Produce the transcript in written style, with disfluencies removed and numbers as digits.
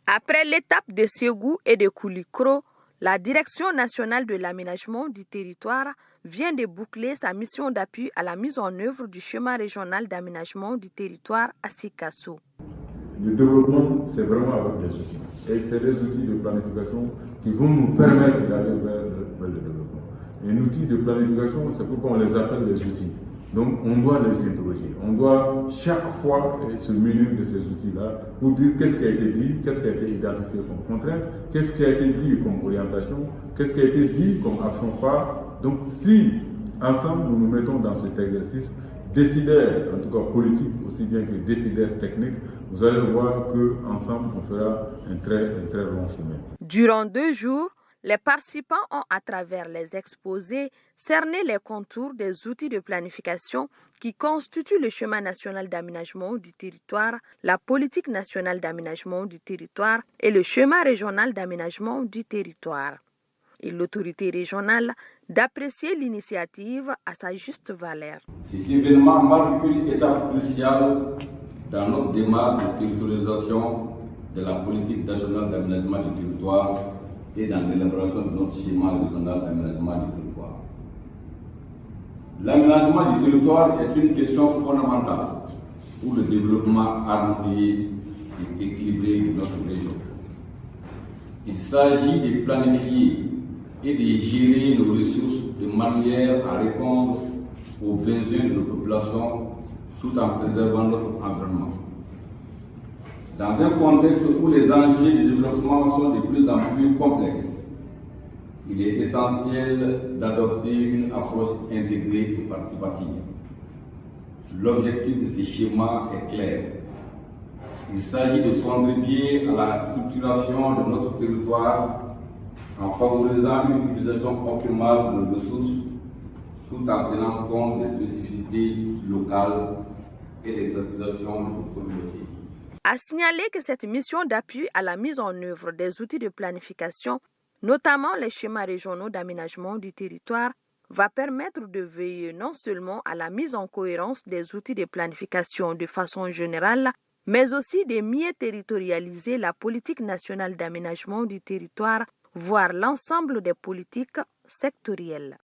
Après l'étape de Ségou et de Koulikro, la Direction nationale de l'aménagement du territoire vient de boucler sa mission d'appui à la mise en œuvre du schéma régional d'aménagement du territoire à Sikasso. Le développement, c'est vraiment avec des outils. Et c'est des outils de planification qui vont nous permettre d'aller vers le développement. Un outil de planification, c'est pourquoi on les appelle les outils. Donc on doit les interroger. On doit chaque fois se munir de ces outils-là pour dire qu'est-ce qui a été dit, qu'est-ce qui a été identifié comme contrainte, qu'est-ce qui a été dit comme orientation, qu'est-ce qui a été dit comme action phare. Donc si ensemble nous nous mettons dans cet exercice, décideurs, en tout cas politiques aussi bien que décideurs techniques, vous allez voir qu'ensemble on fera un très long chemin. Durant 2 jours, les participants ont, à travers les exposés, cerné les contours des outils de planification qui constituent le schéma national d'aménagement du territoire, la politique nationale d'aménagement du territoire et le schéma régional d'aménagement du territoire. Et l'autorité régionale d'apprécier l'initiative à sa juste valeur. Cet événement marque une étape cruciale dans notre démarche de territorialisation de la politique nationale d'aménagement du territoire et dans l'élaboration de notre schéma régional d'aménagement du territoire. L'aménagement du territoire est une question fondamentale pour le développement harmonieux et équilibré de notre région. Il s'agit de planifier et de gérer nos ressources de manière à répondre aux besoins de nos populations tout en préservant notre environnement. Dans un contexte où les enjeux de développement sont de plus en plus complexes, il est essentiel d'adopter une approche intégrée et participative. L'objectif de ce schéma est clair. Il s'agit de contribuer à la structuration de notre territoire en favorisant une utilisation optimale de nos ressources tout en tenant compte des spécificités locales et des aspirations de nos communautés. A signaler que cette mission d'appui à la mise en œuvre des outils de planification, notamment les schémas régionaux d'aménagement du territoire, va permettre de veiller non seulement à la mise en cohérence des outils de planification de façon générale, mais aussi de mieux territorialiser la politique nationale d'aménagement du territoire, voire l'ensemble des politiques sectorielles.